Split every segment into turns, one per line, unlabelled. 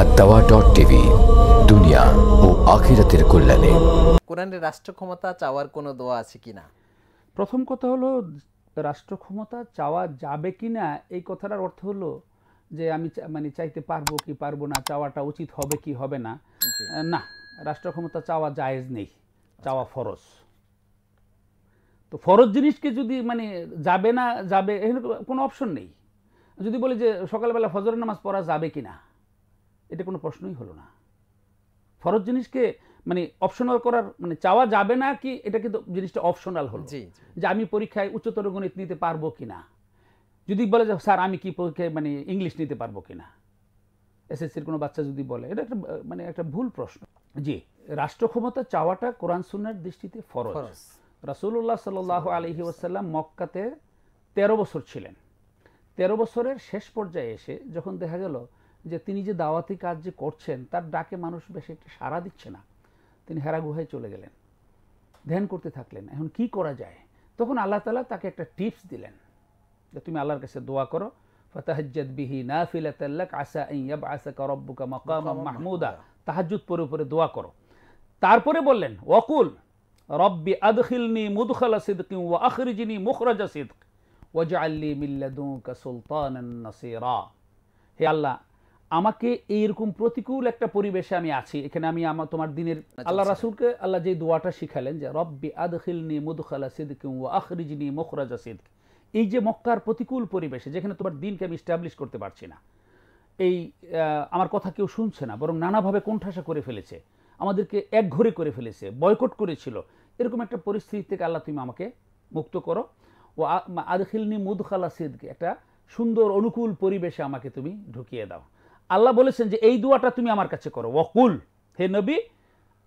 at-dawa.tv দুনিয়া ও আখিরাতের কল্যাণে।
কোরআনের রাষ্ট্র ক্ষমতা চাওয়ার কোনো দোয়া আছে কিনা?
প্রথম কথা হলো রাষ্ট্র ক্ষমতা চাওয়া যাবে কিনা এই কথাটার অর্থ হলো যে আমি মানে চাইতে পারবো কি পারবো না, চাওয়াটা উচিত হবে কি হবে না। না, রাষ্ট্র ক্ষমতা চাওয়া জায়েজ নেই, চাওয়া ফরজ। তো ফরজ জিনিসকে যদি মানে যাবে না যাবে এখানে কোনো অপশন নেই। যদি বলি যে সকালবেলা ফজরের নামাজ পড়া যাবে কিনা, এটা কোনো প্রশ্নই হলো না। ফরজ জিনিসকে মানে অপশনাল করার মানে চাওয়া যাবে না কি, এটা কিন্তু জিনিসটা অপশনাল হলো যে আমি পরীক্ষায় উচ্চতর গণিত নিতে পারবো কিনা। যদি বলে যে স্যার আমি কি পরীক্ষায় মানে ইংলিশ নিতে পারবো কিনা, এসএসসির কোনো বাচ্চা যদি বলে, এটা একটা মানে একটা ভুল প্রশ্ন। জি, রাষ্ট্র ক্ষমতা চাওয়াটা কোরআন সুন্নাহর দৃষ্টিতে ফরজ। রাসূলুল্লাহ সাল্লাল্লাহু আলাইহি ওয়াসাল্লাম মক্কাতে 13 বছর ছিলেন। 13 বছরের শেষ পর্যায়ে এসে যখন দেখা গেল যে তিনি যে দাওয়াতি কাজ যে করছেন তার ডাকে মানুষ বেশি একটা সাড়া দিচ্ছে না, তিনি হেরা গুহায় চলে গেলেন, ধ্যান করতে থাকলেন। এখন কি করা যায়? তখন আল্লাহ তাআলা তাকে একটা টিপস দিলেন যে তুমি আল্লাহর কাছে দোয়া করো, ফাতাহাজ্জাদ বিহি নাফিলাতাল লাক আসা আন ইয়াবআসাকা রাব্বুকা মাকামান মাহমুদা। তাহাজ্জুদ পড়ে পড়ে দোয়া করো। তারপরে বললেন ওয়াকুল রব্বি আদখিলনি মুদখালা সিদকিন ওয়া আখরিজনি মুখরাজা সিদক ওয়াজআল লি মিন লাদুনকা সুলতানান নাসীরা। হে আল্লাহ, আমাকে এইরকম প্রতিকূল একটা পরিবেশে আমি আছি, এখানে আমি তোমার দিনের আল্লাহ রাসূলকে আল্লাহ যে দোয়াটা শিখালেন যে রব্বি আদখিলনি মুদখালা সিদকিন ওয়া আখরিজনি মুখরাজা সিদক। এই যে মক্কার প্রতিকূল পরিবেশে যেখানে তোমার দিনকে আমি এস্টাবলিশ করতে পারছি না, এই আমার কথা কেউ শুনছে না, বরং নানাভাবে কোণঠাসা করে ফেলেছে, আমাদেরকে একঘরে করে ফেলেছে, বয়কট করেছিল, এরকম একটা পরিস্থিতি থেকে আল্লাহ তুমি আমাকে মুক্ত করো। ও আদখিলনি মুদখালা সিদক, একটা সুন্দর অনুকূল পরিবেশে আমাকে তুমি ঢুকিয়ে দাও। আল্লাহ বলেছেন যে এই দোয়াটা তুমি আমার কাছে করো। ওয়াকুল, হে নবী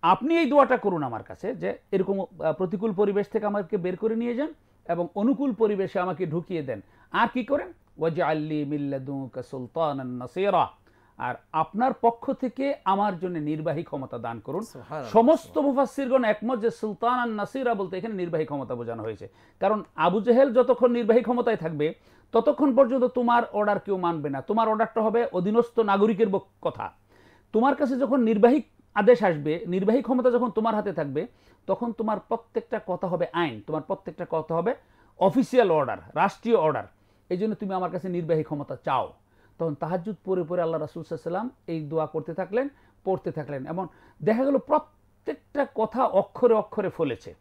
আপনি এই দোয়াটা করুন আমার কাছে যে এরকম প্রতিকূল পরিবেশ থেকে আমাকে বের করে নিয়ে যান এবং অনুকূল পরিবেশে আমাকে ঢুকিয়ে দেন। আর কি করেন? ওয়াজআল লি মিন লাদুনকা সুলতানান নাসীরা, আর আপনার পক্ষ থেকে আমার জন্য নির্বাহী ক্ষমতা দান করুন। সমস্ত মুফাসসিরগণ একমত যে সুলতানান নাসীরা বলতে এখানে নির্বাহী ক্ষমতা বোঝানো হয়েছে, কারণ আবু জেহেল যতক্ষণ নির্বাহী ক্ষমতায় থাকবে ততক্ষণ পর্যন্ত তোমার অর্ডার কেউ মানবে না, তোমার অর্ডারটা হবে অধীনস্থ নাগরিকের কথা। তোমার কাছে যখন নির্বাহী আদেশ আসবে, নির্বাহী ক্ষমতা যখন তোমার হাতে থাকবে, তখন তোমার প্রত্যেকটা কথা হবে আইন, তোমার প্রত্যেকটা কথা হবে অফিসিয়াল অর্ডার, রাষ্ট্রীয় অর্ডার। এই জন্য তুমি আমার কাছে নির্বাহী ক্ষমতা চাও। তখন তাহাজ্জুদ পড়ে পড়ে আল্লাহ রাসূল সাল্লাল্লাহু আলাইহি ওয়াসাল্লাম এই দোয়া করতে থাকলেন, পড়তে থাকলেন, এবং দেখা গেল প্রত্যেকটা কথা অক্ষরে অক্ষরে ফলেছে।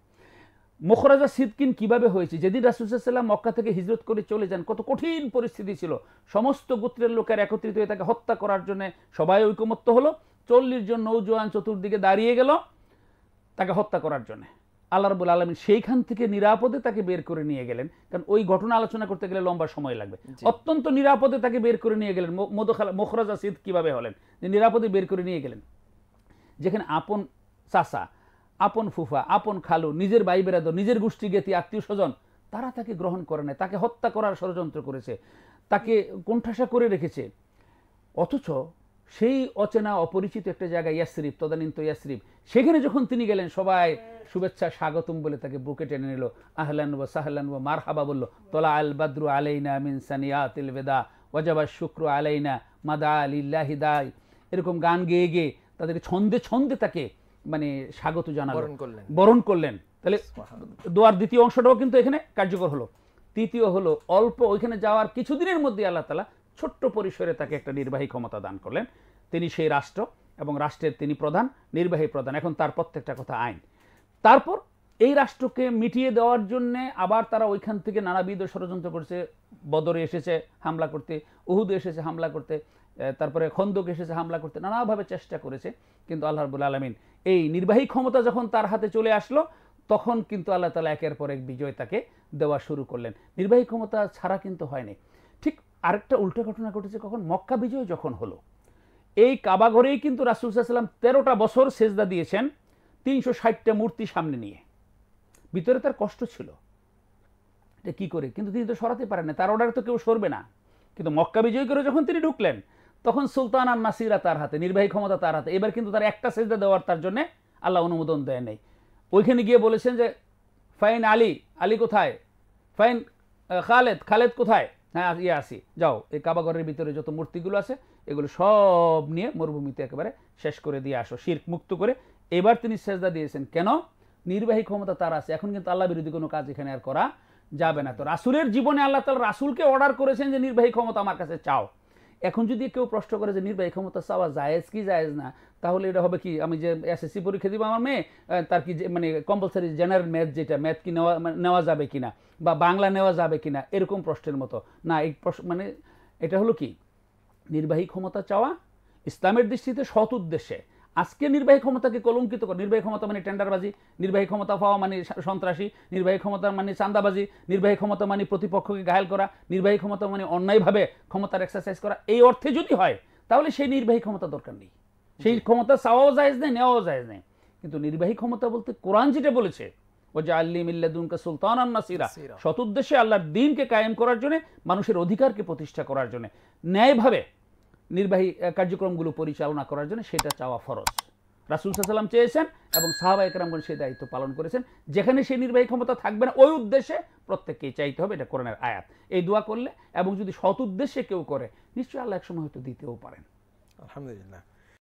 মুখরাজা সিদকিন কিভাবে হয়েছে? যেদিন রাসূল সাল্লাল্লাহু আলাইহি ওয়াসাল্লাম মক্কা থেকে হিজরত করে চলে যান, কত কঠিন পরিস্থিতি ছিল, সমস্ত গোত্রের লোকের একত্রিত হয়ে তাকে হত্যা করার জন্য সবাই ঐকমত্য হলো। 40 জন নৌজওয়ান চতুর্দিকে দাঁড়িয়ে গেল তাকে হত্যা করার জন্য। আল্লাহ রাব্বুল আলামিন সেইখান থেকে নিরাপদে তাকে বের করে নিয়ে গেলেন, কারণ ওই ঘটনা আলোচনা করতে গেলে লম্বা সময় লাগবে। অত্যন্ত নিরাপদে তাকে বের করে নিয়ে গেলেন। মুখরাজা সিদ কিভাবে হলেন? যে নিরাপদে বের করে নিয়ে গেলেন, যেখানে আপন চাচা, আপন ফুফা, আপন খালু, নিজের ভাই বেরাদর, নিজের গোষ্ঠী জ্ঞাতি আত্মীয় স্বজন, তারা তাকে গ্রহণ করে না, তাকে হত্যা করার ষড়যন্ত্র করেছে, তাকে কোণঠাসা করে রেখেছে। অথচ সেই অচেনা অপরিচিত একটা জায়গায় ইয়াসরিব, তদানীন্ত ইয়াসরিব, সেখানে যখন তিনি গেলেন সবাই শুভেচ্ছা স্বাগতম বলে তাকে বুকে টেনে নিল, আহলান ওয়া সাহলান ওয়া মারহাবা বলল। তলা আল বাদরু আলাইনা মিন সানিয়াতিল বিদা ওয়াজাবা শুকরু আলাইনা মাদা লিল্লাহি দাই, এরকম গান গেয়ে গেয়ে তাদেরকে ছন্দে ছন্দে তাকে মানে স্বাগত জানালেন, বরণ করলেন। তাহলে দোয়ার দ্বিতীয় অংশটাও কিন্তু এখানে কার্যকর হলো। তৃতীয় হলো অল্প ওইখানে যাওয়ার কিছুদিনের মধ্যে আল্লাহ তাআলা ছোট্ট পরিসরে তাকে একটা নির্বাহী ক্ষমতা দান করলেন। তিনি সেই রাষ্ট্র এবং রাষ্ট্রের তিনি প্রধান, নির্বাহী প্রধান, এখন তার প্রত্যেকটা কথা আইন। তারপর এই রাষ্ট্রকে মিটিয়ে দেওয়ার জন্য আবার তারা ওইখান থেকে নানাবিধ ষড়যন্ত্র করছে। বদরে এসেছে হামলা করতে, উহুদে এসেছে হামলা করতে, তারপরে খন্দক এসেছে হামলা করতে, নানাভাবে চেষ্টা করেছে। কিন্তু আল্লাহ রাব্বুল আলামিন এই নির্বাহী ক্ষমতা যখন তার হাতে চলে আসলো, তখন কিন্তু আল্লাহ তাআলা একের পর এক বিজয় তাকে দেওয়া শুরু করলেন। নির্বাহী ক্ষমতা ছাড়া কিন্তু হয়নি। ঠিক আরেকটা উল্টো ঘটনা ঘটেছে কখন? মক্কা বিজয় যখন হলো, এই কাবা ঘরেই কিন্তু রাসূল সাল্লাল্লাহু আলাইহি ওয়াসাল্লাম 13টা বছর সেজদা দিয়েছেন 360টা মূর্তি সামনে নিয়ে। ভিতরে তার কষ্ট ছিল, এটা কি করে, কিন্তু তিনি তো সরাতে পারেন না, তার অর্ডারে তো কেউ সরবে না। কিন্তু মক্কা বিজয় করে যখন তিনি ঢুকলেন, তখন সুলতান আর নাসিরা তার হাতে, নির্বাহী ক্ষমতা তার হাতে। এবার কিন্তু তার একটা সেজদা দেওয়ার তার জন্য আল্লাহ অনুমোদন দেয় নেই। ওইখানে গিয়ে বলেছেন যে ফাইন আলী, আলী কোথায়? ফাইন খালেদ, খালেদ কোথায়? হ্যাঁ আসি, যাও এই কাবাঘরের ভিতরে যত মূর্তিগুলো আছে এগুলো সব নিয়ে মরুভূমিতে একেবারে শেষ করে দিয়ে আসো, শিরক মুক্ত করে। এবার তিনি সেজদা দিয়েছেন, কেন? নির্বাহী ক্ষমতা তার আছে, এখন কিন্তু আল্লাহ বিরোধী কোনো কাজ এখানে আর করা যাবে না। তো রাসূলের জীবনে আল্লাহ তাআলা রাসূলকে অর্ডার করেছেন যে নির্বাহী ক্ষমতা আমার কাছে চাও। এখন যদি কেউ প্রশ্ন করে যে নির্বাহী ক্ষমতা চাওয়া জায়েজ কি জায়েজ না, তাহলে এটা হবে কি, আমি যে এসএসসি পরীক্ষা দিব আমার মেয়ে, তার কি মানে কম্পালসারি জেনারেল ম্যাথ, যেটা ম্যাথ কি নেওয়া যাবে কিনা বা বাংলা নেওয়া যাবে কিনা, এরকম প্রশ্নের মতো না। এই মানে এটা হলো কি, নির্বাহী ক্ষমতা চাওয়া ইসলামের দৃষ্টিতে সৎ উদ্দেশ্যে। আজকে নির্বাহী ক্ষমতাকে কলঙ্কিত করে, নির্বাহী ক্ষমতা মানে টেন্ডারবাজি, নির্বাহী ক্ষমতা পাওয়া মানে সন্ত্রাসী, নির্বাহী ক্ষমতা মানে চাঁদাবাজি, নির্বাহী ক্ষমতা মানে প্রতিপক্ষকে ঘায়েল করা, নির্বাহী ক্ষমতা মানে অন্যায়ভাবে ক্ষমতার এক্সারসাইজ করা। এই অর্থে যদি হয় তাহলে সেই নির্বাহী ক্ষমতা দরকার নেই, সেই ক্ষমতা চাওয়াও জায়েজ নেই, নেওয়াও জায়েজ নেই। কিন্তু নির্বাহী ক্ষমতা বলতে কোরআন যেটা বলেছে, ওয়াজআলনি মিন লাদুনকা সুলতানান নাসিরা, সৎ উদ্দেশ্যে আল্লাহর দ্বীনকে কায়েম করার জন্য, মানুষের অধিকারকে প্রতিষ্ঠা করার জন্য, ন্যায়ভাবে নির্বাহী কার্যক্রমগুলো পরিচালনা করার জন্য, সেটা চাওয়া ফরজ। রাসূল সাল্লাল্লাহু আলাইহি ওয়াসাল্লাম চেয়েছেন এবং সাহাবায়ে কেরামগণ সেই দায়িত্ব পালন করেছেন। যেখানে সেই নির্বাহী ক্ষমতা থাকবে না, ওই উদ্দেশ্যে প্রত্যেককেই চাইতে হবে, এটা কোরআনের আয়াত। এই দোয়া করলে এবং যদি সৎ উদ্দেশ্যে কেউ করে, নিশ্চয়ই আল্লাহ একসময় হয়তো দিতেও পারেন।
আলহামদুলিল্লাহ।